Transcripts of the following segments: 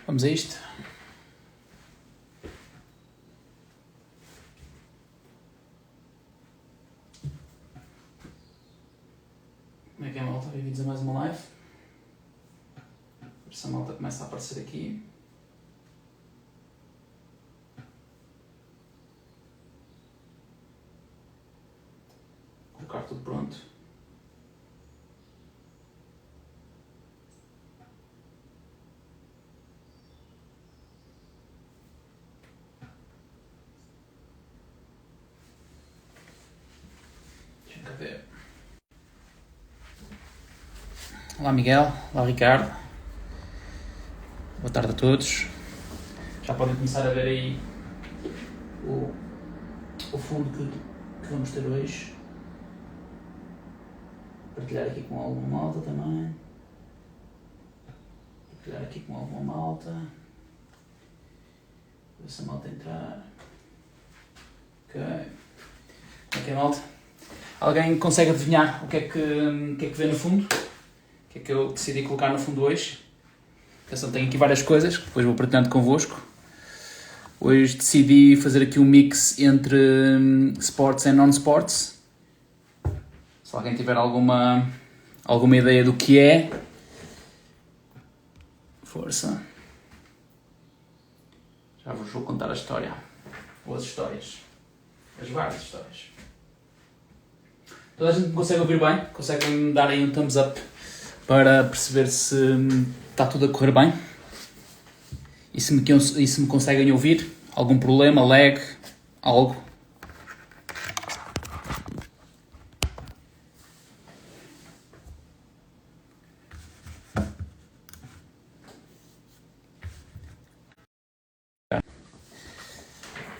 Vamos a isto. Como é que é, malta? Bem-vindos a mais uma live. Ver se a malta começa a aparecer aqui. Colocar tudo pronto. Deixa eu ver. Olá Miguel, olá Ricardo. Boa tarde a todos. Já podem começar a ver aí o fundo que vamos ter hoje. Partilhar aqui com alguma malta também. Partilhar aqui com alguma malta. Ver se a malta entrar. Ok. Como é que é, malta? Alguém consegue adivinhar o que é que vê no fundo? O que é que eu decidi colocar no fundo hoje? Eu tenho aqui várias coisas que depois vou partilhando convosco. Hoje decidi fazer aqui um mix entre sports e non-sports. Se alguém tiver alguma ideia do que é, força. Já vos vou contar a história. Ou as histórias. As várias histórias. Toda a gente me consegue ouvir bem? Conseguem dar aí um thumbs up para perceber se está tudo a correr bem? E se me conseguem ouvir? Algum problema, lag, algo?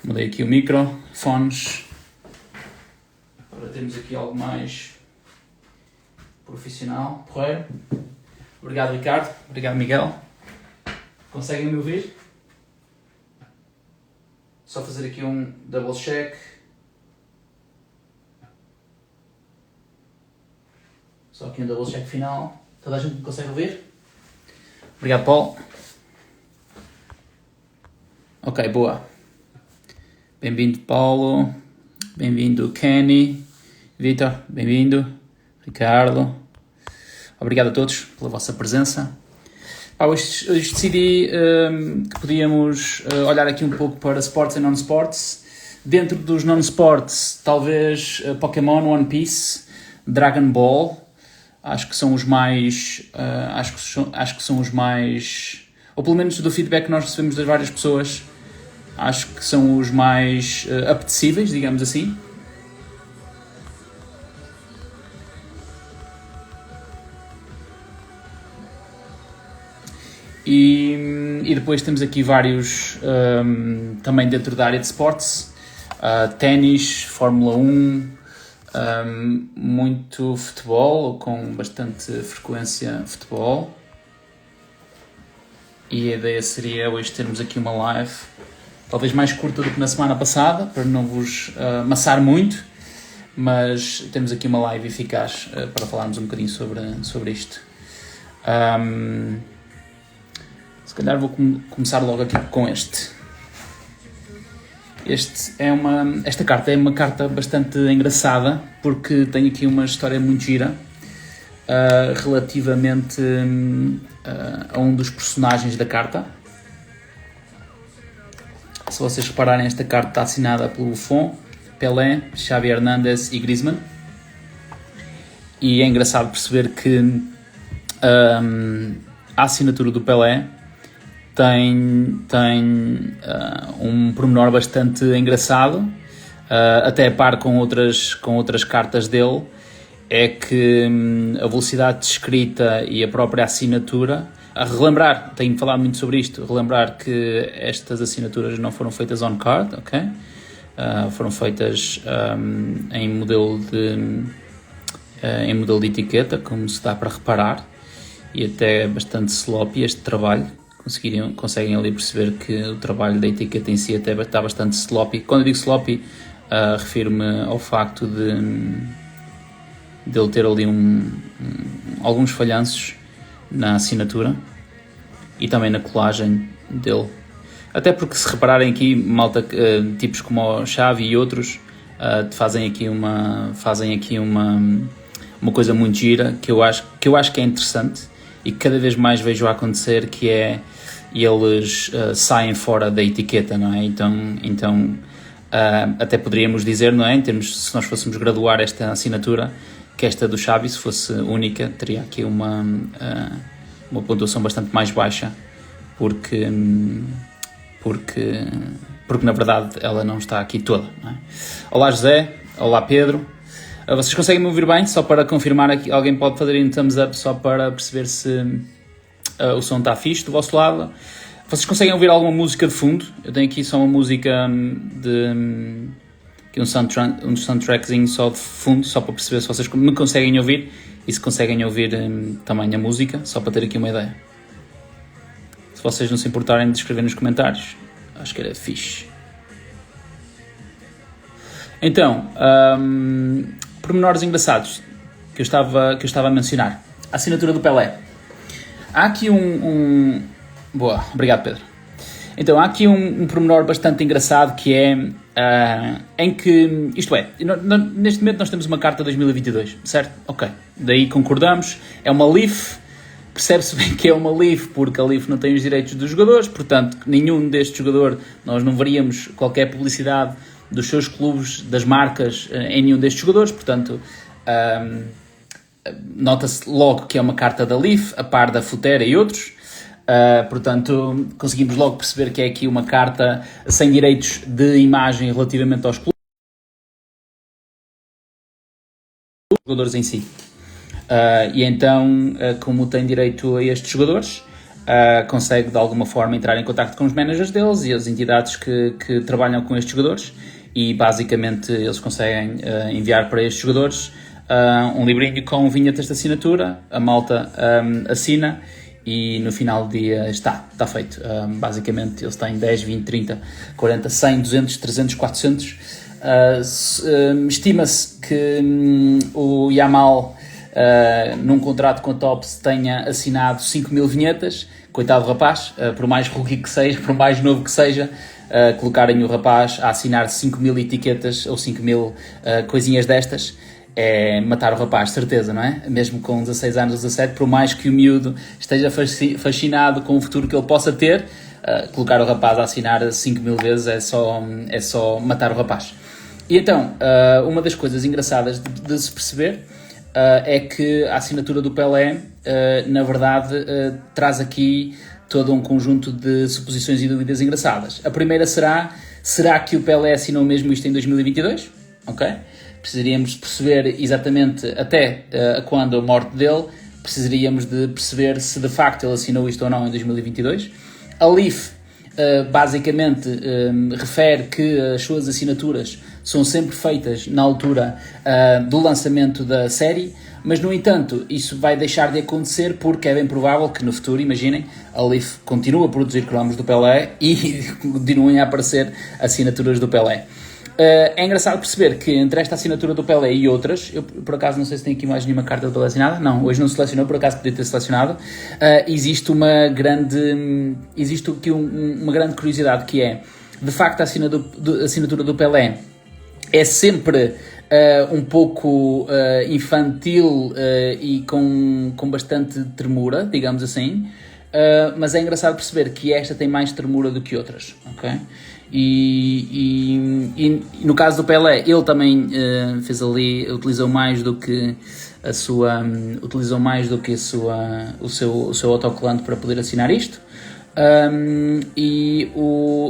Mudei aqui o micro, fones. Agora temos aqui algo mais profissional, porreiro. Obrigado Ricardo, obrigado Miguel. Conseguem me ouvir? Só fazer aqui um double check. Só aqui um double check final. Toda a gente me consegue ouvir? Obrigado Paulo. Ok, boa. Bem-vindo Paulo. Bem-vindo Kenny. Vitor, bem-vindo. Ricardo. Obrigado a todos pela vossa presença. Hoje decidi que podíamos olhar aqui um pouco para sports e non-sports. Dentro dos non-sports, talvez Pokémon, One Piece, Dragon Ball. Acho que são os mais... acho que são os mais... Ou pelo menos do feedback que nós recebemos das várias pessoas, acho que são os mais apetecíveis, digamos assim. E depois temos aqui vários também dentro da área de sports, ténis, Fórmula 1, muito futebol, com bastante frequência futebol. E a ideia seria hoje termos aqui uma live talvez mais curta do que na semana passada, para não vos amassar muito, mas temos aqui uma live eficaz para falarmos um bocadinho sobre isto. Se calhar vou começar logo aqui com este. Esta carta é uma carta bastante engraçada, porque tem aqui uma história muito gira relativamente a um dos personagens da carta. Se vocês repararem, esta carta está assinada pelo Buffon, Pelé, Xavi Hernández e Griezmann. E é engraçado perceber que a assinatura do Pelé tem um pormenor bastante engraçado, até a par com outras cartas dele, é que a velocidade de escrita e a própria assinatura, a relembrar, tenho falado muito sobre isto, relembrar que estas assinaturas não foram feitas on card, ok? Foram feitas em modelo de etiqueta, como se dá para reparar, e até bastante sloppy este trabalho. Conseguem ali perceber que o trabalho da etiqueta em si até está bastante sloppy. Quando eu digo sloppy, refiro-me ao facto de ele ter ali alguns falhanços na assinatura e também na colagem dele. Até porque, se repararem aqui, malta, tipos como o Xavi e outros, fazem aqui uma coisa muito gira que eu acho que é interessante e que cada vez mais vejo a acontecer, que é eles saem fora da etiqueta, não é? Então até poderíamos dizer, não é? Em termos, se nós fôssemos graduar esta assinatura, que esta do Xavi, se fosse única, teria aqui uma pontuação bastante mais baixa, porque na verdade ela não está aqui toda, não é? Olá José, olá Pedro. Vocês conseguem me ouvir bem? Só para confirmar aqui, alguém pode fazer um thumbs up só para perceber se o som está fixe do vosso lado. Vocês conseguem ouvir alguma música de fundo? Eu tenho aqui só uma música um soundtrackzinho só de fundo, só para perceber se vocês me conseguem ouvir e se conseguem ouvir também a música, só para ter aqui uma ideia. Se vocês não se importarem de escrever nos comentários, acho que era fixe. Então, pormenores engraçados que eu estava a mencionar. A assinatura do Pelé. Há aqui Boa, obrigado Pedro. Então, há aqui um pormenor bastante engraçado que é em que, isto é, neste momento nós temos uma carta 2022, certo? Ok, daí concordamos, é uma Leaf, percebe-se bem que é uma Leaf porque a Leaf não tem os direitos dos jogadores, portanto, nenhum deste jogador, nós não veríamos qualquer publicidade dos seus clubes, das marcas, em nenhum destes jogadores, portanto, nota-se logo que é uma carta da Leaf, a par da Futera e outros. Portanto, conseguimos logo perceber que é aqui uma carta sem direitos de imagem relativamente aos clubes, jogadores em si. E então, como tem direito a estes jogadores, consegue de alguma forma entrar em contacto com os managers deles e as entidades que trabalham com estes jogadores, e basicamente eles conseguem enviar para estes jogadores um livrinho com vinhetas de assinatura, a malta assina e no final do dia está feito. Basicamente eles têm 10, 20, 30, 40, 100, 200, 300, 400. Estima-se que o Yamal, num contrato com a Topps, tenha assinado 5.000 vinhetas. Coitado do rapaz, por mais rookie que seja, por mais novo que seja, colocarem o rapaz a assinar 5.000 etiquetas ou 5.000 coisinhas destas, é matar o rapaz, certeza, não é? Mesmo com 16 anos, 17, por mais que o miúdo esteja fascinado com o futuro que ele possa ter, colocar o rapaz a assinar 5.000 vezes é só matar o rapaz. E então, uma das coisas engraçadas de se perceber é que a assinatura do Pelé, na verdade, traz aqui todo um conjunto de suposições e dúvidas engraçadas. A primeira será que o Pelé assinou mesmo isto em 2022? Ok? Precisaríamos perceber exatamente até quando a morte dele, precisaríamos de perceber se de facto ele assinou isto ou não em 2022. A Leaf basicamente refere que as suas assinaturas são sempre feitas na altura do lançamento da série, mas no entanto isso vai deixar de acontecer porque é bem provável que no futuro, imaginem, a Leaf continue a produzir cromos do Pelé e continuem a aparecer assinaturas do Pelé. É engraçado perceber que entre esta assinatura do Pelé e outras, eu por acaso não sei se tem aqui mais nenhuma carta do Pelé assinada, não, hoje não selecionou, por acaso podia ter selecionado, existe aqui uma grande curiosidade, que é, de facto, a assinatura do Pelé é sempre um pouco infantil e com bastante ternura, digamos assim, mas é engraçado perceber que esta tem mais ternura do que outras, ok? E no caso do Pelé, ele também utilizou mais do que o seu autocolante para poder assinar isto.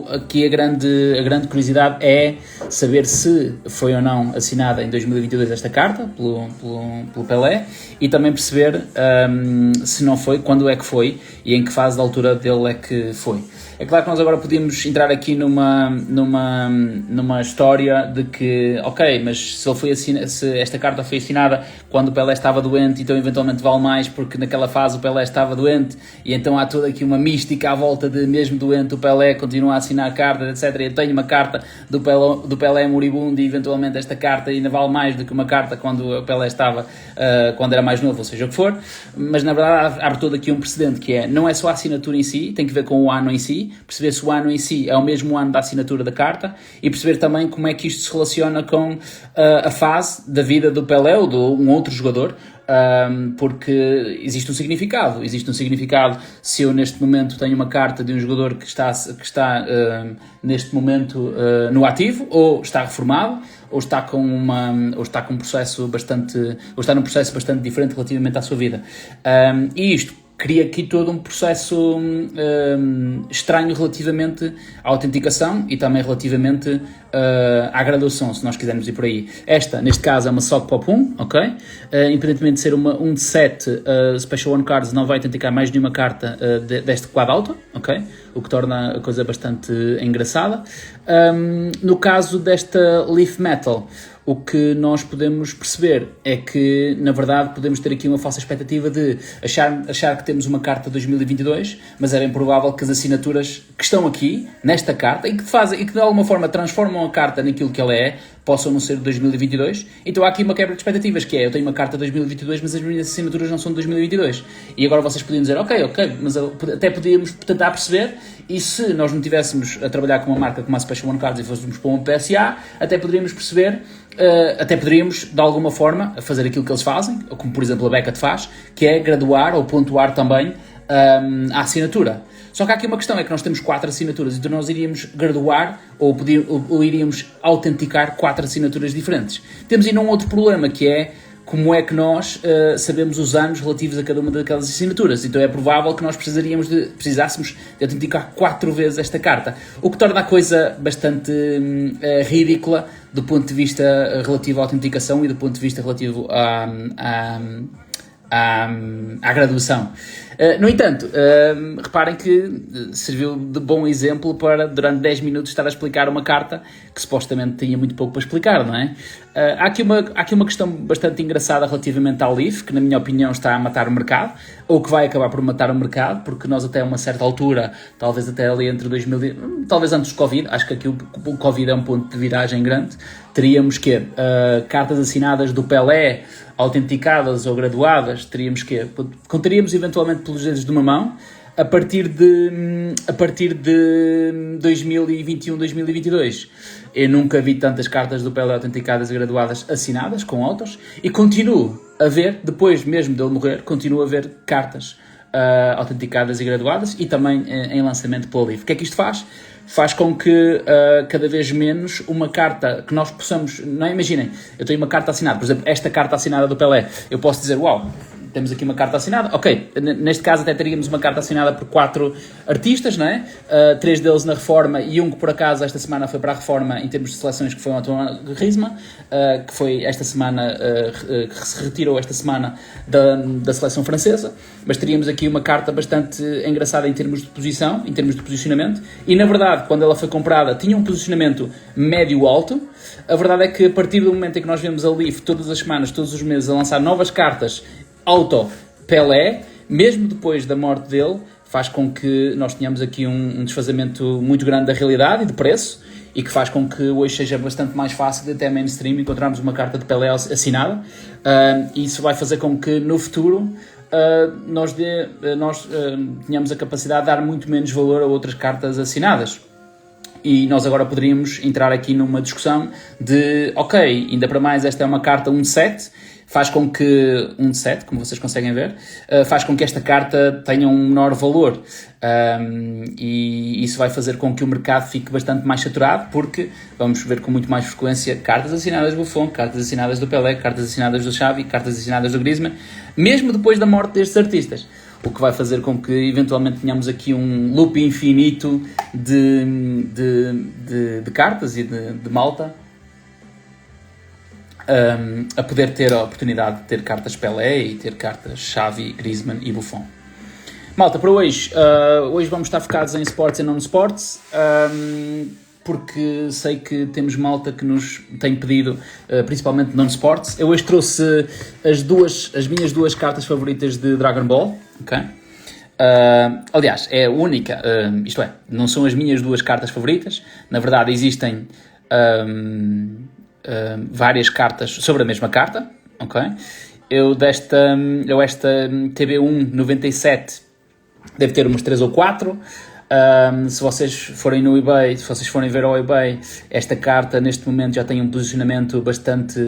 Aqui a grande curiosidade é saber se foi ou não assinada em 2022 esta carta pelo Pelé, e também perceber se não foi, quando é que foi e em que fase da altura dele é que foi. É claro que nós agora podíamos entrar aqui numa história de que, ok, mas se esta carta foi assinada quando o Pelé estava doente, então eventualmente vale mais porque naquela fase o Pelé estava doente, e então há toda aqui uma mística à volta de mesmo doente o Pelé continua a assinar cartas, etc. Eu tenho uma carta do Pelé moribundo e eventualmente esta carta ainda vale mais do que uma carta quando o Pelé estava, quando era mais novo, ou seja o que for. Mas na verdade abre todo aqui um precedente que é, não é só a assinatura em si, tem que ver com o ano em si, perceber se o ano em si é o mesmo ano da assinatura da carta e perceber também como é que isto se relaciona com a fase da vida do Pelé ou de um outro jogador, porque existe um significado se eu neste momento tenho uma carta de um jogador que está neste momento no ativo, ou está reformado, ou está com um processo bastante, ou está num processo bastante diferente relativamente à sua vida, e isto cria aqui todo um processo estranho relativamente à autenticação e também relativamente à graduação, se nós quisermos ir por aí. Esta, neste caso, é uma SOC POP 1, ok? Independentemente de ser um de 7, Special One Cards não vai autenticar mais nenhuma carta deste quad auto, ok? O que torna a coisa bastante engraçada. No caso desta Leaf Metal, o que nós podemos perceber é que, na verdade, podemos ter aqui uma falsa expectativa de achar que temos uma carta de 2022, mas é bem provável que as assinaturas que estão aqui, nesta carta, e que de alguma forma transformam a carta naquilo que ela é, possam não ser de 2022. Então há aqui uma quebra de expectativas, que é, eu tenho uma carta de 2022, mas as minhas assinaturas não são de 2022. E agora vocês podiam dizer, ok, mas até podíamos tentar perceber, e se nós não estivéssemos a trabalhar com uma marca como a Special One Cards e fôssemos para uma PSA, até poderíamos perceber, até poderíamos, de alguma forma, fazer aquilo que eles fazem, ou como por exemplo a Beckett faz, que é graduar ou pontuar também a assinatura. Só que há aqui uma questão, é que nós temos 4 assinaturas, então nós iríamos graduar ou iríamos autenticar 4 assinaturas diferentes. Temos ainda um outro problema, que é como é que nós sabemos os anos relativos a cada uma daquelas assinaturas. Então é provável que nós precisássemos de autenticar 4 vezes esta carta, o que torna a coisa bastante ridícula do ponto de vista relativo à autenticação e do ponto de vista relativo à graduação. No entanto, reparem que serviu de bom exemplo para, durante 10 minutos, estar a explicar uma carta que supostamente tinha muito pouco para explicar, não é? Há aqui uma questão bastante engraçada relativamente ao Leaf, que na minha opinião está a matar o mercado, ou que vai acabar por matar o mercado, porque nós até uma certa altura, talvez até ali entre 2000, talvez antes do Covid, acho que aqui o Covid é um ponto de viragem grande, teríamos que cartas assinadas do Pelé, autenticadas ou graduadas, contaríamos eventualmente pelos dedos de uma mão, a partir de 2021, 2022. Eu nunca vi tantas cartas do Pelé autenticadas e graduadas assinadas, com autos, e continuo a ver, depois mesmo dele morrer, continuo a ver cartas autenticadas e graduadas, e também em lançamento pela Leaf. O que é que isto faz? Faz com que cada vez menos uma carta que nós possamos... Não imaginem, eu tenho uma carta assinada, por exemplo, esta carta assinada do Pelé, eu posso dizer, uau, temos aqui uma carta assinada, ok, neste caso até teríamos uma carta assinada por 4 artistas, não é? 3 deles na Reforma e um que por acaso esta semana foi para a Reforma em termos de seleções, que foi o Antoine Griezmann, que foi esta semana, que se retirou esta semana da seleção francesa, mas teríamos aqui uma carta bastante engraçada em termos de posição, em termos de posicionamento, e na verdade quando ela foi comprada tinha um posicionamento médio-alto. A verdade é que a partir do momento em que nós vemos a Leaf todas as semanas, todos os meses a lançar novas cartas auto Pelé, mesmo depois da morte dele, faz com que nós tenhamos aqui um desfazamento muito grande da realidade e de preço, e que faz com que hoje seja bastante mais fácil de até mainstream encontrarmos uma carta de Pelé assinada, e isso vai fazer com que no futuro nós tenhamos a capacidade de dar muito menos valor a outras cartas assinadas. E nós agora poderíamos entrar aqui numa discussão de, ok, ainda para mais esta é uma carta 1-7, faz com que, 1-7, como vocês conseguem ver, faz com que esta carta tenha um menor valor, e isso vai fazer com que o mercado fique bastante mais saturado, porque vamos ver com muito mais frequência cartas assinadas do Buffon, cartas assinadas do Pelé, cartas assinadas do Xavi, cartas assinadas do Griezmann, mesmo depois da morte destes artistas. O que vai fazer com que eventualmente tenhamos aqui um loop infinito de cartas e de malta a poder ter a oportunidade de ter cartas Pelé e ter cartas Xavi, Griezmann e Buffon. Malta, para hoje vamos estar focados em sports e non-sports, porque sei que temos malta que nos tem pedido, principalmente non-sports. Eu hoje trouxe as minhas duas cartas favoritas de Dragon Ball, ok? Aliás, é a única, isto é, não são as minhas duas cartas favoritas. Na verdade, existem várias cartas sobre a mesma carta, ok? Esta TB1 97 deve ter umas 3 ou 4. Se vocês forem no eBay, se vocês forem ver ao eBay, esta carta neste momento já tem um posicionamento bastante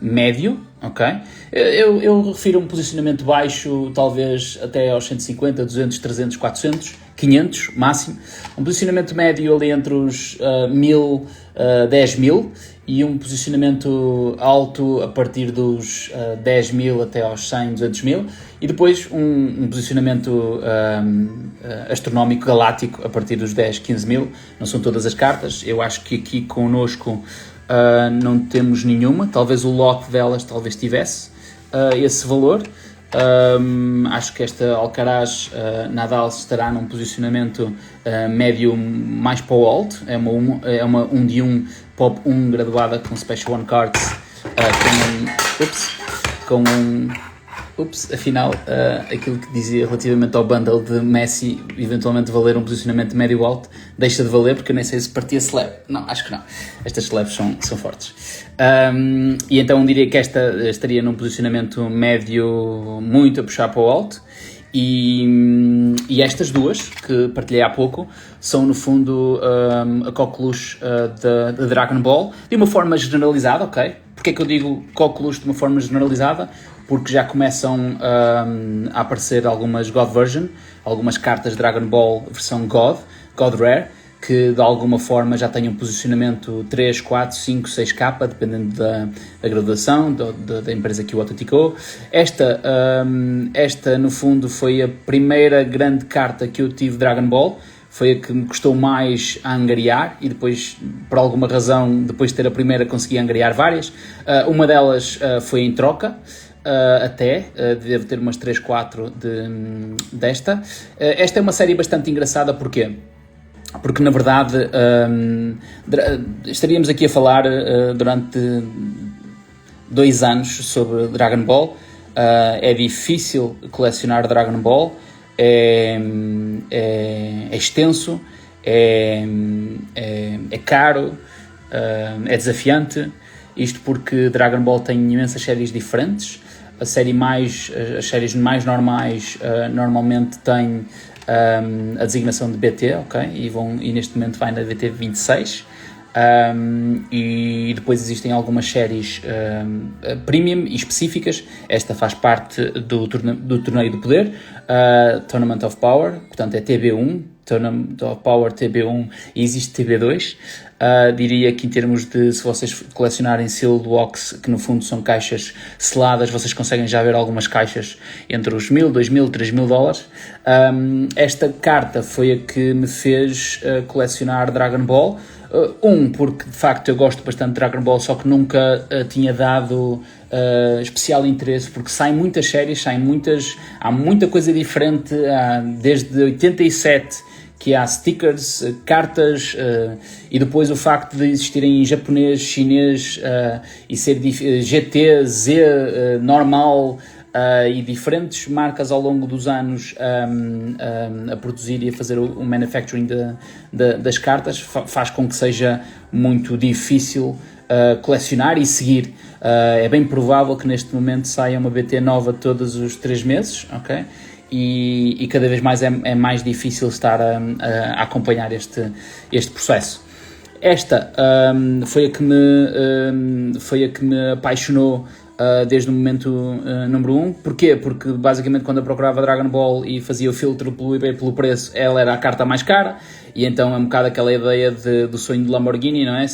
médio, ok? Eu refiro a um posicionamento baixo, talvez até aos 150, 200, 300, 400, 500 máximo. Um posicionamento médio ali entre os 1000, 10 mil, e um posicionamento alto a partir dos 10 mil até aos 100, 200 mil, e depois um posicionamento astronómico, galáctico, a partir dos 10, 15 mil. Não são todas as cartas, eu acho que aqui connosco não temos nenhuma, talvez o lote delas talvez tivesse esse valor. Acho que esta Alcaraz Nadal estará num posicionamento médio mais para o alto. É uma 1 de 1 Pop 1 graduada com Special One Cards, afinal, aquilo que dizia relativamente ao bundle de Messi eventualmente valer um posicionamento médio-alto deixa de valer, porque eu nem sei se partia slab. Não, acho que não. Estas slabs são fortes. E então diria que esta estaria num posicionamento médio muito a puxar para o alto. E estas duas, que partilhei há pouco, são no fundo a Coqueluche da Dragon Ball, de uma forma generalizada, ok? Porque é que eu digo Coqueluche de uma forma generalizada? Porque já começam a aparecer algumas God Version, algumas cartas de Dragon Ball versão God Rare, que de alguma forma já têm um posicionamento 3, 4, 5, 6k, dependendo da graduação, da empresa que o autenticou. Esta no fundo foi a primeira grande carta que eu tive de Dragon Ball, foi a que me custou mais a angariar, e depois, por alguma razão, depois de ter a primeira, consegui angariar várias. Uma delas foi em troca, devo ter umas 3, 4 desta. Esta é uma série bastante engraçada, porquê? Porque, na verdade, estaríamos aqui a falar durante 2 anos sobre Dragon Ball. É difícil colecionar Dragon Ball, é extenso, é caro, é desafiante. Isto porque Dragon Ball tem imensas séries diferentes. As séries mais normais normalmente têm a designação de BT, ok? E neste momento vai na BT 26. E depois existem algumas séries premium e específicas. Esta faz parte do Torneio do Poder, Tournament of Power, portanto é TB1, Tournament of Power TB1, e existe TB2. Diria que em termos de, se vocês colecionarem sealed box, que no fundo são caixas seladas, vocês conseguem já ver algumas caixas entre os $1,000, $2,000, $3,000. Esta carta foi a que me fez colecionar Dragon Ball. Porque de facto eu gosto bastante de Dragon Ball, só que nunca tinha dado especial interesse, porque saem muitas séries, há muita coisa diferente, desde 87 que há stickers, cartas, e depois o facto de existirem em japonês, chinês, e ser GT, Z, normal, e diferentes marcas ao longo dos anos a produzir e a fazer o manufacturing das cartas, faz com que seja muito difícil colecionar e seguir. É bem provável que neste momento saia uma BT nova todos os 3 meses, ok? E cada vez mais é mais difícil estar a acompanhar este processo. Esta foi a que me apaixonou desde o momento número 1. Porquê? Porque basicamente quando eu procurava Dragon Ball e fazia o filtro pelo eBay pelo preço, ela era a carta mais cara, e então é um bocado aquela ideia do sonho de Lamborghini, não é?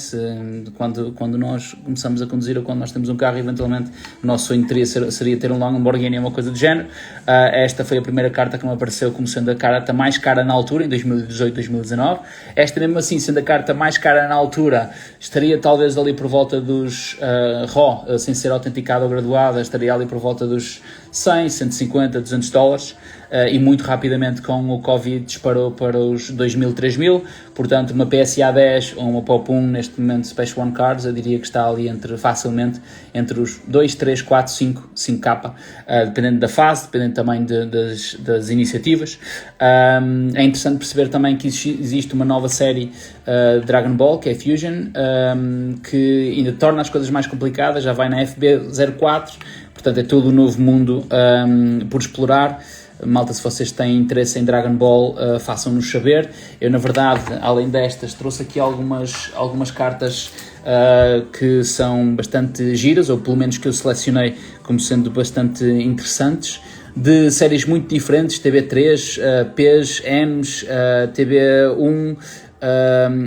Quando nós começamos a conduzir, ou quando nós temos um carro, eventualmente o nosso sonho seria ter um Lamborghini, uma coisa do género. Esta foi a primeira carta que me apareceu como sendo a carta mais cara na altura, em 2018, 2019. Esta, mesmo assim, sendo a carta mais cara na altura, estaria talvez ali por volta dos RAW, sem ser autenticada ou graduada, estaria ali por volta dos 100, 150, $200, e muito rapidamente com o Covid disparou para os $2,000, 3000, portanto uma PSA 10 ou uma Pop 1 neste momento Special One Cards, eu diria que está ali facilmente entre os 2, 3, 4, 5k, dependendo da fase, dependendo também das iniciativas. É interessante perceber também que existe uma nova série Dragon Ball, que é Fusion, que ainda torna as coisas mais complicadas, já vai na FB04, portanto é todo um novo mundo por explorar. Malta, se vocês têm interesse em Dragon Ball, façam-nos saber. Eu, na verdade, além destas, trouxe aqui algumas cartas que são bastante giras, ou pelo menos que eu selecionei como sendo bastante interessantes, de séries muito diferentes, TB3, Ps, Ms, TB1,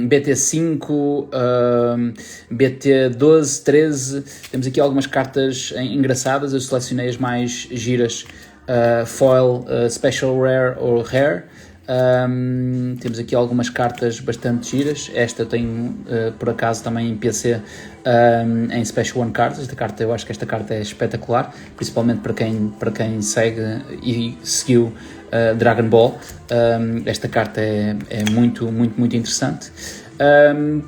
BT5, BT12, 13, temos aqui algumas cartas engraçadas, eu selecionei as mais giras, foil, special rare ou rare. Temos aqui algumas cartas bastante giras, esta eu tenho por acaso também em PC, em Special One Cards. Eu acho que esta carta é espetacular, principalmente para quem segue e seguiu Dragon Ball. Esta carta é muito, muito, muito interessante.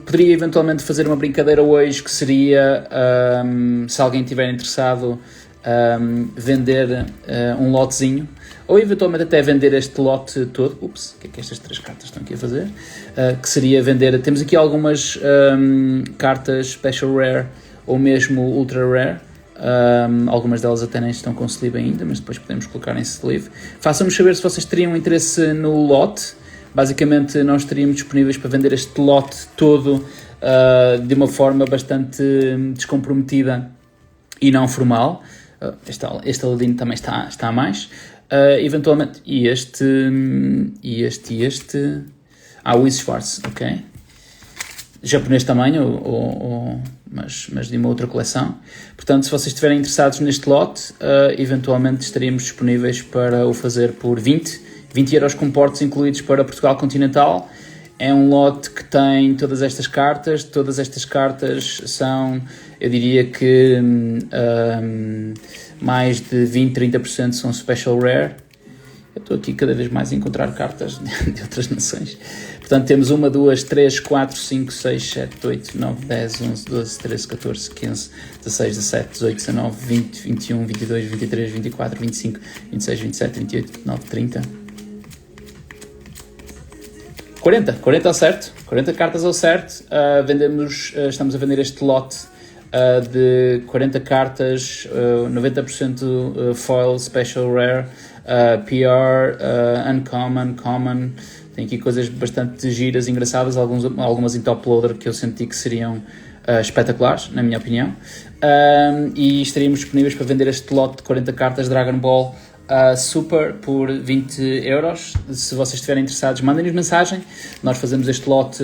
Poderia eventualmente fazer uma brincadeira hoje, que seria, se alguém estiver interessado, vender um lotezinho, ou eventualmente até vender este lote todo. O que é estas 3 cartas estão aqui a fazer? Que seria vender, temos aqui algumas cartas Special Rare ou mesmo Ultra Rare, algumas delas até nem estão com sleeve ainda, mas depois podemos colocar em sleeve. Façam-nos saber se vocês teriam interesse no lote. Basicamente nós estaríamos disponíveis para vender este lote todo de uma forma bastante descomprometida e não formal. Este Aladino também está a mais. Eventualmente, este. O Wiz Schwartz, ok. Japonês também, mas de uma outra coleção. Portanto, se vocês estiverem interessados neste lote, eventualmente estaríamos disponíveis para o fazer por 20 euros com portos incluídos para Portugal Continental. É um lote que tem todas estas cartas. Todas estas cartas são, eu diria que mais de 20, 30% são Special Rare. Eu estou aqui cada vez mais a encontrar cartas de outras nações. Portanto, temos 1, 2, 3, 4, 5, 6, 7, 8, 9, 10, 11, 12, 13, 14, 15, 16, 17, 18, 19, 20, 21, 22, 23, 24, 25, 26, 27, 28, 29, 30... 40 ao certo, 40 cartas ao certo. Estamos a vender este lote de 40 cartas, 90% foil, special rare, PR, uncommon, common. Tem aqui coisas bastante giras, engraçadas, algumas em top loader que eu senti que seriam espetaculares, na minha opinião. E estaríamos disponíveis para vender este lote de 40 cartas Dragon Ball Super por 20 euros. Se vocês estiverem interessados, mandem-nos mensagem. Nós fazemos este lote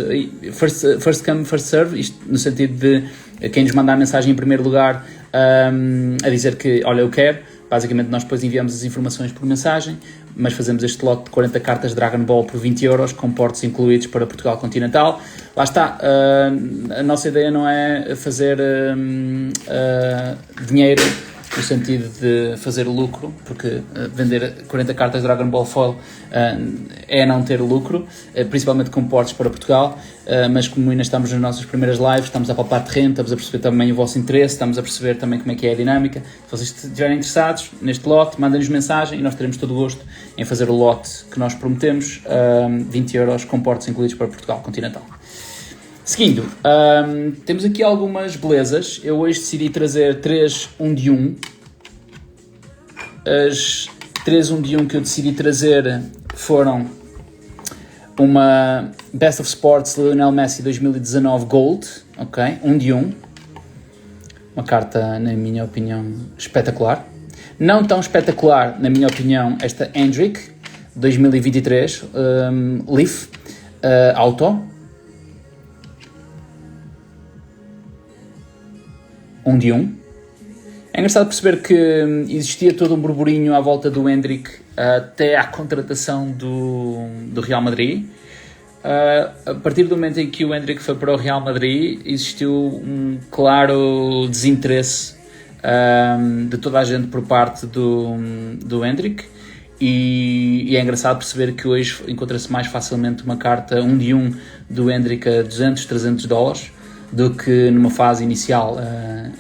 first come, first serve, isto no sentido de quem nos mandar a mensagem em primeiro lugar a dizer que, olha, eu quero. Basicamente nós depois enviamos as informações por mensagem, mas fazemos este lote de 40 cartas Dragon Ball por 20 euros com portos incluídos para Portugal Continental. Lá está, a nossa ideia não é fazer dinheiro no sentido de fazer lucro, porque vender 40 cartas Dragon Ball Foil é não ter lucro, principalmente com portos para Portugal, mas como ainda estamos nas nossas primeiras lives, estamos a palpar terreno, estamos a perceber também o vosso interesse, estamos a perceber também como é que é a dinâmica. Se vocês estiverem interessados neste lote, mandem-nos mensagem e nós teremos todo o gosto em fazer o lote que nós prometemos, 20 euros com portos incluídos para Portugal Continental. Seguindo, temos aqui algumas belezas. Eu hoje decidi trazer 3 1 de 1. As 3 1 de 1 que eu decidi trazer foram uma Best of Sports Lionel Messi 2019 Gold, ok? 1 de 1. Uma carta, na minha opinião, espetacular. Não tão espetacular, na minha opinião, esta Hendrick 2023 Leaf Auto. 1 de 1. É engraçado perceber que existia todo um burburinho à volta do Hendrick até à contratação do Real Madrid. A partir do momento em que o Hendrick foi para o Real Madrid, existiu um claro desinteresse de toda a gente por parte do Hendrick, E é engraçado perceber que hoje encontra-se mais facilmente uma carta 1 de 1 do Hendrick a 200, 300 dólares do que numa fase inicial.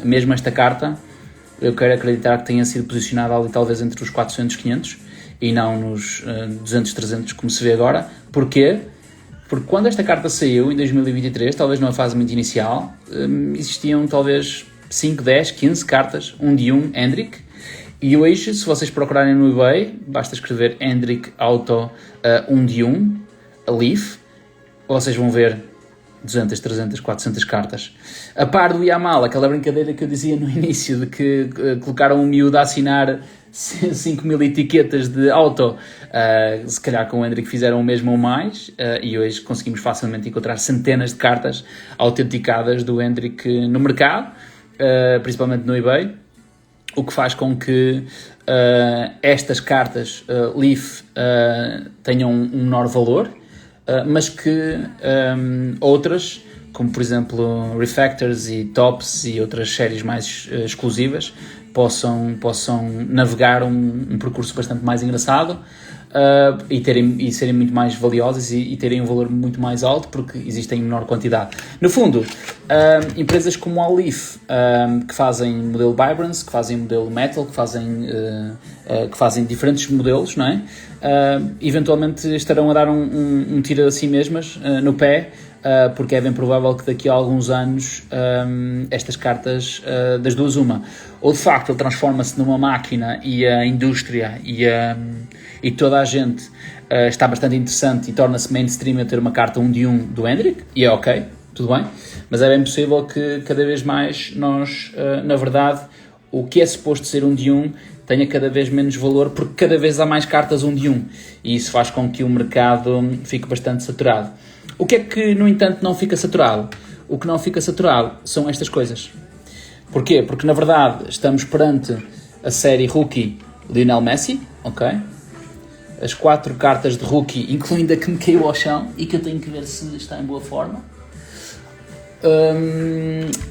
Mesmo esta carta, eu quero acreditar que tenha sido posicionada ali talvez entre os 400, 500 e não nos 200, 300 como se vê agora. Porquê? Porque quando esta carta saiu em 2023, talvez numa fase muito inicial, existiam talvez 5, 10, 15 cartas 1 de 1 Hendrick. E hoje, se vocês procurarem no eBay, basta escrever Hendrick Auto 1 de 1, a Leaf, vocês vão ver 200, 300, 400 cartas. A par do Yamal, aquela brincadeira que eu dizia no início, de que colocaram um miúdo a assinar 5.000 etiquetas de auto, se calhar com o Hendrick fizeram o mesmo ou mais, e hoje conseguimos facilmente encontrar centenas de cartas autenticadas do Hendrick no mercado, principalmente no eBay, o que faz com que estas cartas Leaf tenham um menor valor, mas que outras, como por exemplo Refactors e Tops e outras séries mais exclusivas, possam navegar um percurso bastante mais engraçado e serem muito mais valiosas e terem um valor muito mais alto porque existem em menor quantidade. No fundo, empresas como a Leaf, que fazem modelo Vibrance, que fazem modelo Metal, que fazem diferentes modelos, não é? Eventualmente estarão a dar um tiro a si mesmas no pé, porque é bem provável que daqui a alguns anos estas cartas, das duas uma, ou de facto ele transforma-se numa máquina e a indústria e toda a gente está bastante interessante e torna-se mainstream a ter uma carta 1 de 1 do Hendrick, e é ok, tudo bem, mas é bem possível que cada vez mais nós, na verdade, o que é suposto ser 1 de 1 tenha cada vez menos valor, porque cada vez há mais cartas 1 de 1, e isso faz com que o mercado fique bastante saturado. O que é que, no entanto, não fica saturado? O que não fica saturado são estas coisas. Porquê? Porque, na verdade, estamos perante a série Rookie Lionel Messi, ok? As 4 cartas de Rookie, incluindo a que me caiu ao chão e que eu tenho que ver se está em boa forma,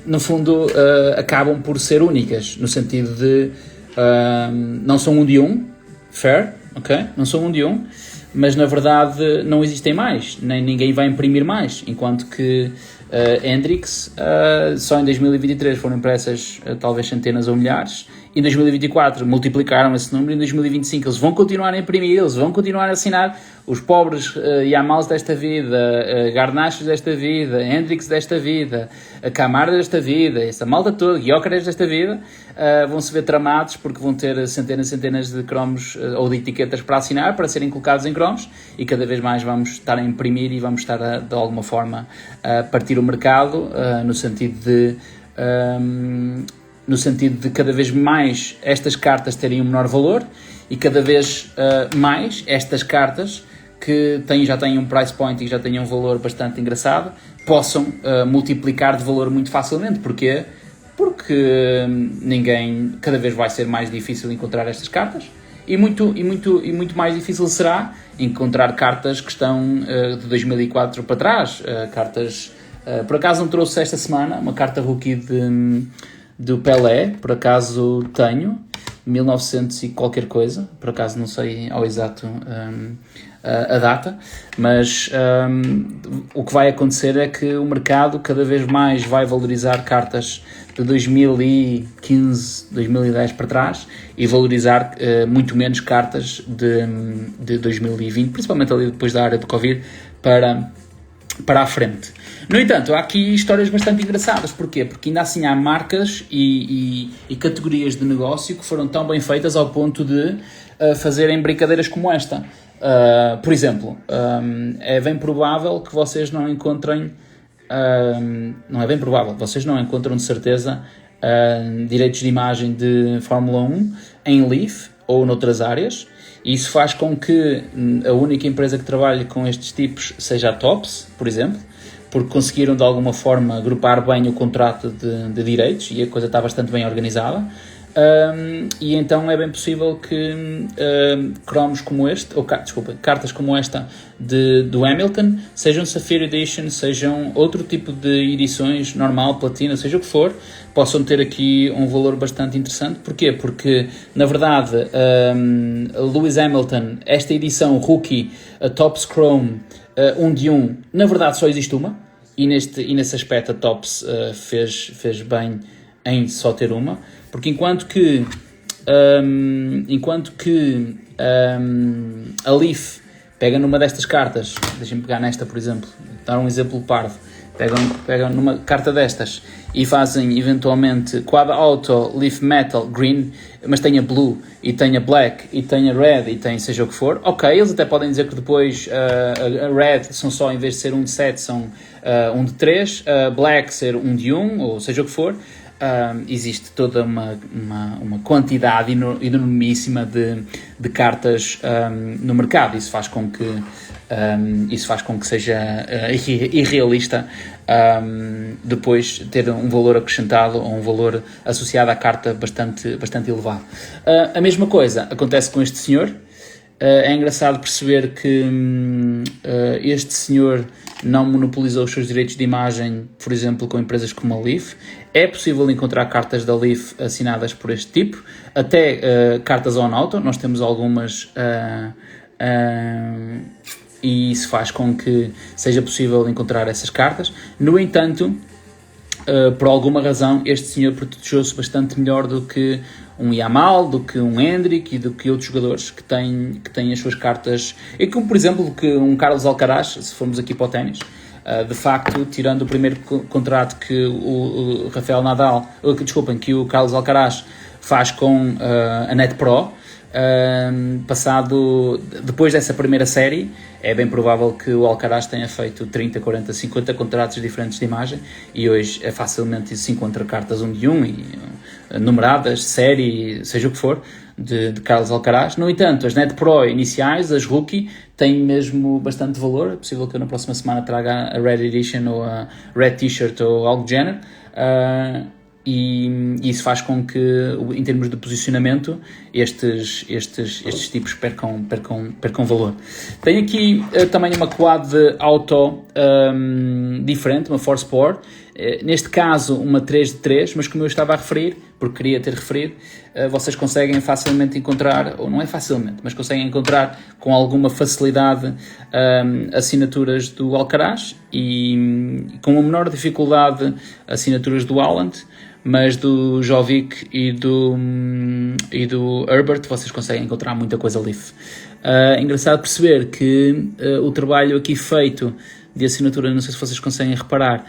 no fundo, acabam por ser únicas, no sentido de não são 1 de 1, fair, ok? Não são 1 de 1, mas na verdade não existem mais, nem ninguém vai imprimir mais, enquanto que Hendricks só em 2023 foram impressas talvez centenas ou milhares, em 2024 multiplicaram esse número, em 2025 eles vão continuar a imprimir, eles vão continuar a assinar os pobres Yamals desta vida, Garnachos desta vida, Hendricks desta vida, Camara desta vida, essa malta toda, Gyökeres desta vida, vão se ver tramados porque vão ter centenas e centenas de cromos ou de etiquetas para assinar, para serem colocados em cromos, e cada vez mais vamos estar a imprimir e vamos estar de alguma forma a partir o mercado, no sentido de cada vez mais estas cartas terem um menor valor e cada vez mais estas cartas que já têm um price point e já têm um valor bastante engraçado possam multiplicar de valor muito facilmente. Porquê? Porque cada vez vai ser mais difícil encontrar estas cartas e muito mais difícil será encontrar cartas que estão de 2004 para trás, cartas, por acaso não trouxe esta semana uma carta rookie do Pelé, por acaso tenho, 1900 e qualquer coisa, por acaso não sei ao exato a data, mas o que vai acontecer é que o mercado cada vez mais vai valorizar cartas de 2015, 2010 para trás e valorizar muito menos cartas de 2020, principalmente ali depois da área do Covid, para a frente. No entanto, há aqui histórias bastante engraçadas. Porquê? Porque ainda assim há marcas e categorias de negócio que foram tão bem feitas ao ponto de fazerem brincadeiras como esta. Por exemplo, é bem provável que vocês não encontrem... não é bem provável, vocês não encontram de certeza direitos de imagem de Fórmula 1 em Leaf ou noutras áreas. E isso faz com que a única empresa que trabalhe com estes tipos seja a Tops, por exemplo, porque conseguiram de alguma forma agrupar bem o contrato de direitos e a coisa está bastante bem organizada. E então é bem possível que cromos como este, ou cartas como esta do Hamilton, sejam Sapphire Edition, sejam outro tipo de edições, normal, platina, seja o que for, possam ter aqui um valor bastante interessante. Porquê? Porque, na verdade, Lewis Hamilton, esta edição Rookie, a Topps Chrome 1 de 1, na verdade só existe uma, e nesse aspecto a Topps fez bem em só ter uma, porque enquanto que a Leaf pega numa destas cartas, deixem-me pegar nesta, por exemplo, dar um exemplo parvo, pegam numa carta destas e fazem eventualmente Quad Auto, Leaf Metal, Green, mas tem a Blue, e tem a Black, e tem a Red, e tem seja o que for, ok, eles até podem dizer que depois a Red são só, em vez de ser 1 de 7, são 1 de 3, a Black ser 1 de 1, ou seja o que for. Existe toda uma quantidade enormíssima de cartas no mercado. Isso faz com que seja irrealista depois ter um valor acrescentado ou um valor associado à carta bastante elevado. A mesma coisa acontece com este senhor. É engraçado perceber que este senhor não monopolizou os seus direitos de imagem, por exemplo, com empresas como a Leaf. É possível encontrar cartas da Leaf assinadas por este tipo, até cartas on-auto, nós temos algumas, e isso faz com que seja possível encontrar essas cartas. No entanto, por alguma razão, este senhor protegeu-se bastante melhor do que um Yamal, do que um Hendrick e do que outros jogadores que têm as suas cartas, e como por exemplo que um Carlos Alcaraz, se formos aqui para o ténis. De facto, tirando o primeiro contrato que o Rafael Nadal, que o Carlos Alcaraz faz com a NetPro, depois dessa primeira série, é bem provável que o Alcaraz tenha feito 30, 40, 50 contratos diferentes de imagem, e hoje facilmente se encontra cartas 1 de 1 e numeradas, série, seja o que for, de Carlos Alcaraz. No entanto, as NetPro iniciais, as Rookie, têm mesmo bastante valor. É possível que eu na próxima semana traga a Red Edition ou a Red T-shirt ou algo do género. E isso faz com que, em termos de posicionamento, estes tipos percam valor. Tenho aqui também uma Quad Auto diferente, uma Force Power. Neste caso, uma 3 de 3, mas como eu estava a referir, porque queria ter referido, vocês conseguem facilmente encontrar, ou não é facilmente, mas conseguem encontrar com alguma facilidade assinaturas do Alcaraz e com uma menor dificuldade assinaturas do Haaland, mas do Jovic e do Herbert vocês conseguem encontrar muita coisa Leaf. É engraçado perceber que o trabalho aqui feito de assinatura, não sei se vocês conseguem reparar,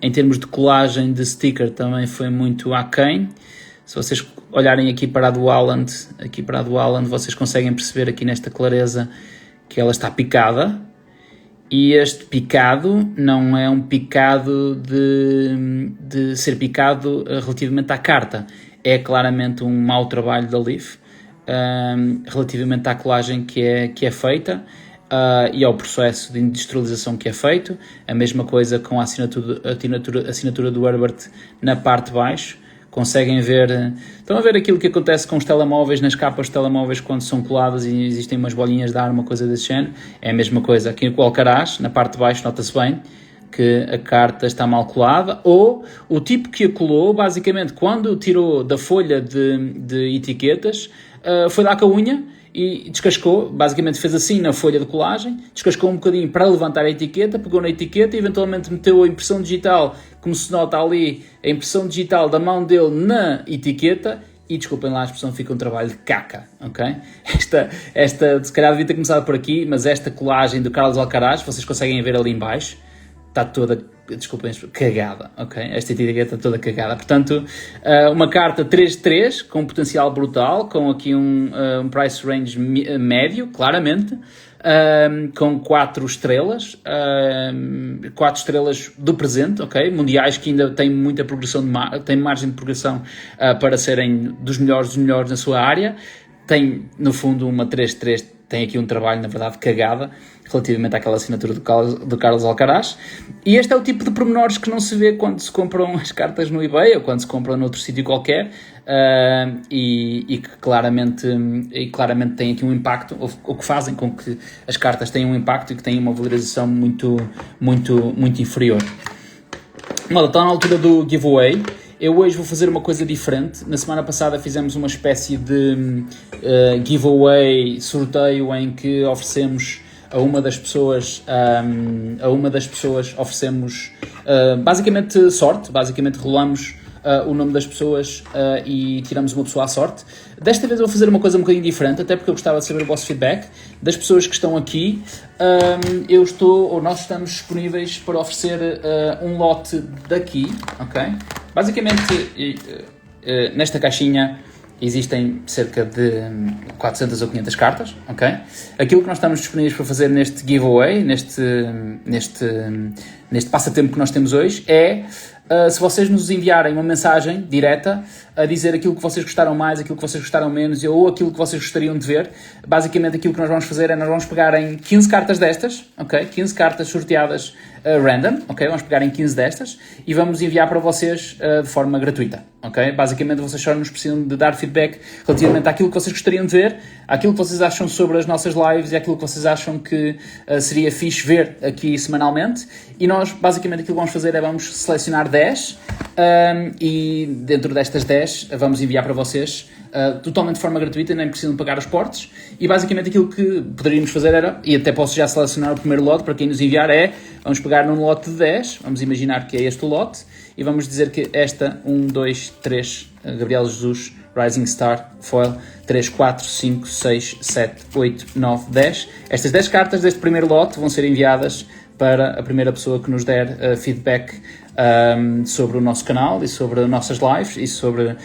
em termos de colagem de sticker também foi muito aquém. Se vocês olharem aqui para a do Haaland, vocês conseguem perceber aqui nesta clareza que ela está picada. E este picado não é um picado de ser picado relativamente à carta. É claramente um mau trabalho da Leaf relativamente à colagem que é feita e ao processo de industrialização que é feito. A mesma coisa com a assinatura do Herbert na parte de baixo. Conseguem ver, estão a ver aquilo que acontece com os telemóveis, nas capas dos telemóveis quando são coladas e existem umas bolinhas de ar, uma coisa desse género. É a mesma coisa aqui com o Alcaraz, na parte de baixo nota-se bem que a carta está mal colada, ou o tipo que a colou, basicamente quando tirou da folha de etiquetas, foi dar com a unha e descascou, basicamente fez assim na folha de colagem, descascou um bocadinho para levantar a etiqueta, pegou na etiqueta e eventualmente meteu a impressão digital, como se nota ali, a impressão digital da mão dele na etiqueta e, desculpem lá a expressão, fica um trabalho de caca, ok? Esta se calhar devia ter começado por aqui, mas esta colagem do Carlos Alcaraz, vocês conseguem ver ali em baixo, está toda, desculpem, cagada, ok? Esta etiqueta está toda cagada. Portanto, uma carta 3-3, com um potencial brutal, com aqui um price range médio, claramente, com 4 estrelas, 4 estrelas do presente, ok? Mundiais que ainda têm muita progressão, têm margem de progressão para serem dos melhores na sua área. tem no fundo uma 3-3, tem aqui um trabalho, na verdade, cagada, relativamente àquela assinatura do Carlos Alcaraz. E este é o tipo de pormenores que não se vê quando se compram as cartas no eBay ou quando se compram noutro sítio qualquer, e que claramente tem aqui um impacto, ou que fazem com que as cartas tenham um impacto e que tenham uma valorização muito inferior. Malta, está na altura do giveaway. Eu hoje vou fazer uma coisa diferente. Na semana passada fizemos uma espécie de giveaway, sorteio, em que oferecemos a uma das pessoas oferecemos basicamente sorte, basicamente rolamos o nome das pessoas e tiramos uma pessoa à sorte. Desta vez eu vou fazer uma coisa um bocadinho diferente, até porque eu gostava de saber o vosso feedback das pessoas que estão aqui. Nós estamos disponíveis para oferecer um lote daqui, ok? Basicamente, nesta caixinha existem cerca de 400 ou 500 cartas, ok? Aquilo que nós estamos disponíveis para fazer neste giveaway, neste passatempo que nós temos hoje, é se vocês nos enviarem uma mensagem direta a dizer aquilo que vocês gostaram mais, aquilo que vocês gostaram menos, ou aquilo que vocês gostariam de ver. Basicamente aquilo que nós vamos fazer é, nós vamos pegar em 15 cartas destas, ok? 15 cartas sorteadas random, ok? Vamos pegar em 15 destas e vamos enviar para vocês de forma gratuita, ok? Basicamente vocês só nos precisam de dar feedback relativamente àquilo que vocês gostariam de ver, àquilo que vocês acham sobre as nossas lives e àquilo que vocês acham que seria fixe ver aqui semanalmente. E nós, basicamente, aquilo que vamos fazer é vamos selecionar 10 e dentro destas 10 vamos enviar para vocês totalmente de forma gratuita, nem precisam pagar os portos. E basicamente aquilo que poderíamos fazer era, e até posso já selecionar o primeiro lote para quem nos enviar, vamos pegar num lote de 10, vamos imaginar que é este o lote, e vamos dizer que esta, 1, 2, 3, Gabriel Jesus, Rising Star, Foil, 3, 4, 5, 6, 7, 8, 9, 10. Estas 10 cartas deste primeiro lote vão ser enviadas para a primeira pessoa que nos der feedback sobre o nosso canal e sobre as nossas lives e sobre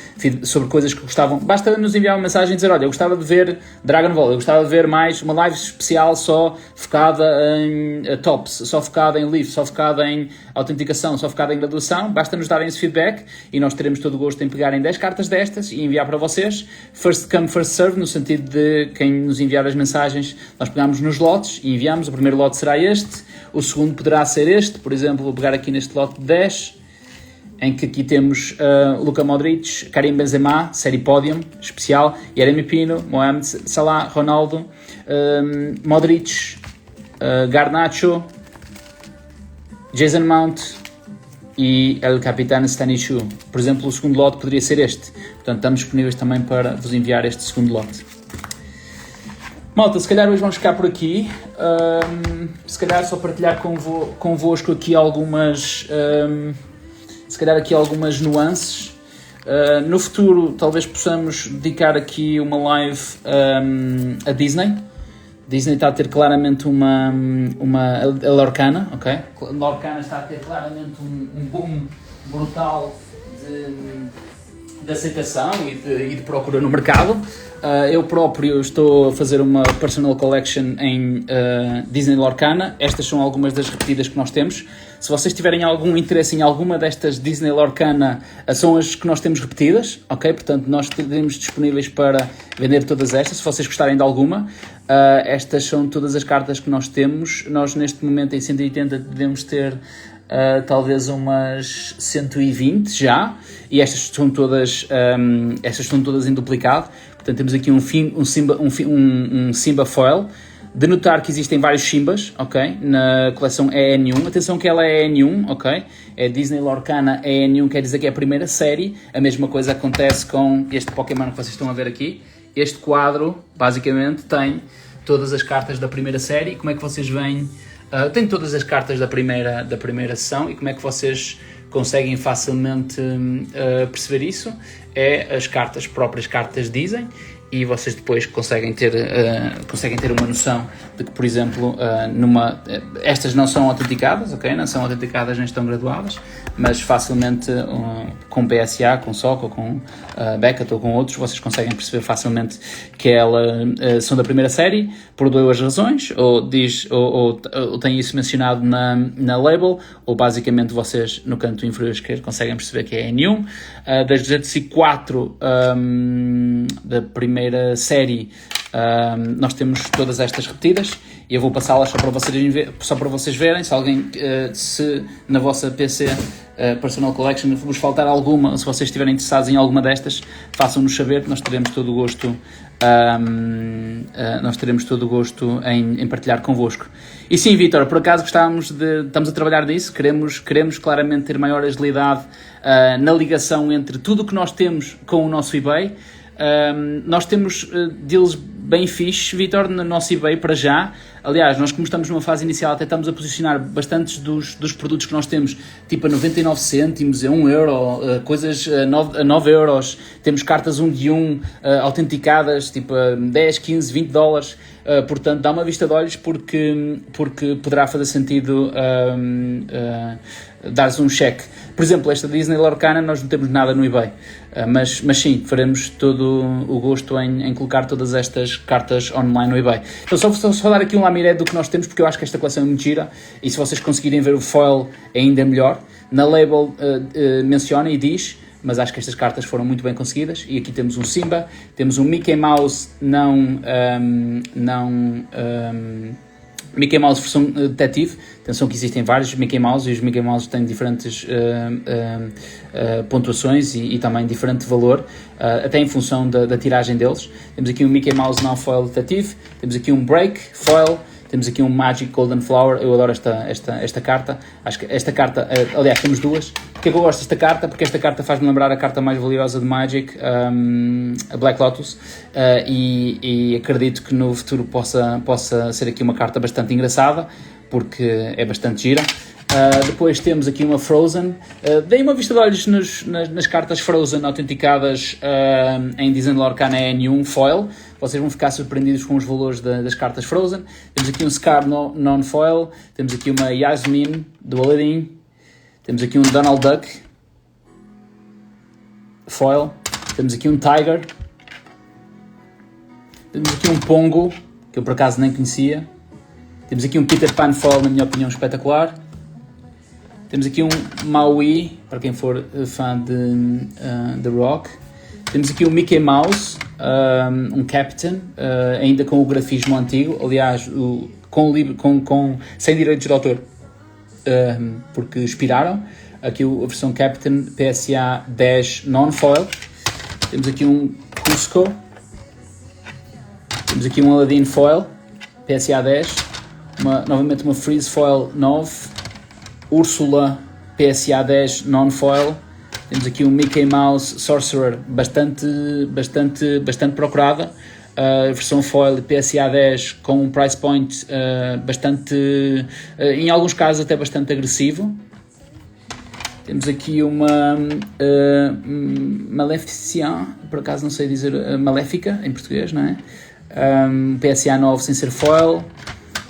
coisas que gostavam. Basta nos enviar uma mensagem e dizer: olha, eu gostava de ver Dragon Ball, eu gostava de ver mais uma live especial só focada em tops, só focada em leaf, só focada em autenticação, só focada em graduação. Basta nos darem esse feedback e nós teremos todo o gosto em pegar em 10 cartas destas e enviar para vocês. First come, first serve, no sentido de quem nos enviar as mensagens, nós pegamos nos lotes e enviamos. O primeiro lote será este, o segundo poderá ser este. Por exemplo, vou pegar aqui neste lote de 10, em que aqui temos Luka Modric, Karim Benzema, série Podium, especial, Yeremy Pino, Mohamed Salah, Ronaldo, Modric, Garnacho, Jason Mount e El Capitán Stanichu. Por exemplo, o segundo lote poderia ser este. Portanto, estamos disponíveis também para vos enviar este segundo lote. Malta, se calhar hoje vamos ficar por aqui. Se calhar só partilhar convosco aqui algumas nuances. No futuro talvez possamos dedicar aqui uma live a Disney. Disney está a ter claramente a Lorcana, ok? A Lorcana está a ter claramente um boom brutal de aceitação e de procura no mercado. Eu próprio estou a fazer uma personal collection em Disney Lorcana. Estas são algumas das repetidas que nós temos. Se vocês tiverem algum interesse em alguma destas Disney Lorcana, são as que nós temos repetidas, ok? Portanto, nós teremos disponíveis para vender todas estas, se vocês gostarem de alguma. Estas são todas as cartas que nós temos. Nós, neste momento, em 180, devemos ter talvez umas 120 já, e estas estão todas em duplicado. Portanto, temos aqui um Simba Foil. De notar que existem vários Simbas, ok? Na coleção EN1. Atenção que ela é EN1, ok? É Disney Lorcana EN1, quer dizer que é a primeira série. A mesma coisa acontece com este Pokémon que vocês estão a ver aqui. Este quadro, basicamente, tem todas as cartas da primeira série. Como é que vocês veem? Tem todas as cartas da primeira sessão. E como é que vocês conseguem facilmente perceber isso? É as próprias cartas dizem. E vocês depois conseguem ter uma noção de que, por exemplo, estas não são autenticadas, ok? Não são autenticadas nem estão graduadas, mas facilmente com PSA, com SOC ou com Beckett ou com outros, vocês conseguem perceber facilmente que elas são da primeira série, por duas razões, ou tem isso mencionado na label, ou basicamente vocês no canto inferior esquerdo conseguem perceber que é N1. Das 204 da primeira primeira série, nós temos todas estas repetidas e eu vou passá-las só para vocês verem. Se alguém, se na vossa PC Personal Collection vos faltar alguma, se vocês estiverem interessados em alguma destas, façam-nos saber, que nós teremos todo o gosto, em partilhar convosco. E sim, Vítor, por acaso estamos a trabalhar nisso, queremos claramente ter maior agilidade na ligação entre tudo o que nós temos com o nosso eBay. Nós temos deals bem fixes, Vítor, no nosso eBay para já. Aliás, nós como estamos numa fase inicial até estamos a posicionar bastantes dos produtos que nós temos, tipo a 99 cêntimos, a 1 euro, coisas a 9 euros. Temos cartas 1 de 1 autenticadas, tipo a 10, 15, 20 dólares. Portanto, dá uma vista de olhos porque poderá fazer sentido dar-se um cheque. Por exemplo, esta Disney Lorcana nós não temos nada no eBay, mas sim, faremos todo o gosto em colocar todas estas cartas online no eBay. Então só dar aqui um lamiré do que nós temos, porque eu acho que esta coleção é muito gira, e se vocês conseguirem ver o foil é ainda melhor. Na label menciona e diz, mas acho que estas cartas foram muito bem conseguidas. E aqui temos um Simba, temos um Mickey Mouse Mickey Mouse versão detetive. Atenção que existem vários Mickey Mouse e os Mickey Mouse têm diferentes pontuações e também diferente valor, até em função da tiragem deles. Temos aqui um Mickey Mouse não foil detetive, temos aqui um Break foil, temos aqui um Magic Golden Flower. Eu adoro esta carta. Acho que esta carta, aliás, temos duas. Porquê que eu gosto desta carta? Porque esta carta faz-me lembrar a carta mais valiosa de Magic, a Black Lotus, e acredito que no futuro possa ser aqui uma carta bastante engraçada, porque é bastante gira. Depois temos aqui uma Frozen. Dei uma vista de olhos nas cartas Frozen autenticadas em Disney Lorcana N1 foil. Vocês vão ficar surpreendidos com os valores das cartas Frozen. Temos aqui um Scar non-foil. Temos aqui uma Yasmin do Aladdin. Temos aqui um Donald Duck foil. Temos aqui um Tiger. Temos aqui um Pongo, que eu por acaso nem conhecia. Temos aqui um Peter Pan foil, na minha opinião, espetacular. Temos aqui um Maui, para quem for fã de The Rock. Temos aqui um Mickey Mouse, um Captain, ainda com o grafismo antigo, aliás, sem direitos de autor, porque expiraram. Aqui a versão Captain PSA 10 non-foil. Temos aqui um Cusco. Temos aqui um Aladdin foil, PSA 10. Novamente uma Freeze foil 9. Úrsula PSA 10 non-foil. Temos aqui um Mickey Mouse Sorcerer bastante procurada, versão foil PSA 10 com um price point bastante, em alguns casos até bastante agressivo. Temos aqui uma Maleficent, por acaso não sei dizer Maléfica em português, não é? PSA 9 sem ser foil.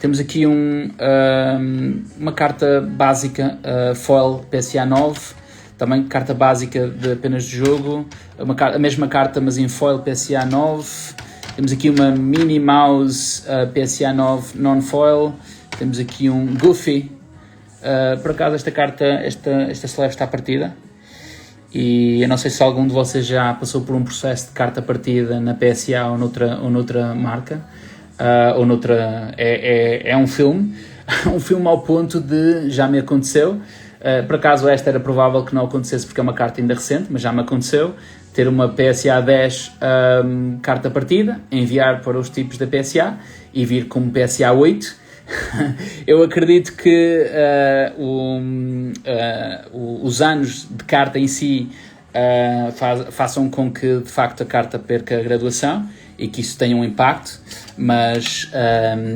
Temos aqui uma carta básica foil PSA 9, também carta básica de apenas de jogo, a mesma carta mas em foil PSA 9. Temos aqui uma Minnie Mouse PSA 9 non-foil. Temos aqui um Goofy. Por acaso esta carta, esta slab está partida, e eu não sei se algum de vocês já passou por um processo de carta partida na PSA ou noutra marca. Ou noutra, é um filme um filme ao ponto de já me aconteceu, por acaso esta era provável que não acontecesse porque é uma carta ainda recente, mas já me aconteceu ter uma PSA 10 carta partida, enviar para os tipos da PSA e vir como PSA 8. Eu acredito que os anos de carta em si façam com que de facto a carta perca a graduação e que isso tenha um impacto, mas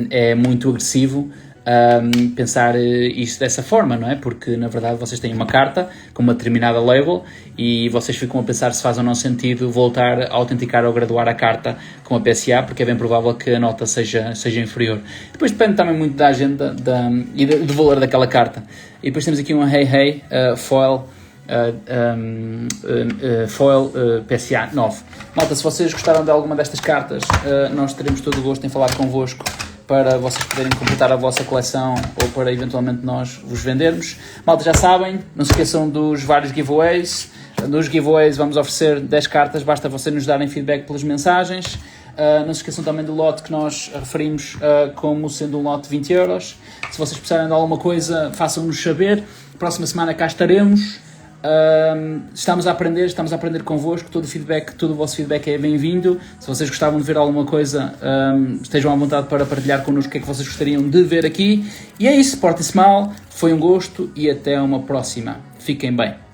é muito agressivo pensar isto dessa forma, não é? Porque na verdade vocês têm uma carta com uma determinada label e vocês ficam a pensar se faz ou não sentido voltar a autenticar ou graduar a carta com a PSA, porque é bem provável que a nota seja inferior. Depois depende também muito da agenda e do valor daquela carta. E depois temos aqui uma Hey foil PSA 9. Malta, se vocês gostaram de alguma destas cartas, nós teremos todo o gosto em falar convosco para vocês poderem completar a vossa coleção ou para eventualmente nós vos vendermos. Malta, já sabem, não se esqueçam dos vários giveaways. Nos giveaways vamos oferecer 10 cartas, basta vocês nos darem feedback pelas mensagens. Não se esqueçam também do lote que nós referimos como sendo um lote de 20 euros. Se vocês precisarem de alguma coisa, façam-nos saber. Próxima semana cá estaremos. Estamos a aprender convosco. Todo o vosso feedback é bem-vindo. Se vocês gostavam de ver alguma coisa, estejam à vontade para partilhar connosco o que é que vocês gostariam de ver aqui. E é isso, portem-se mal, foi um gosto e até uma próxima. Fiquem bem.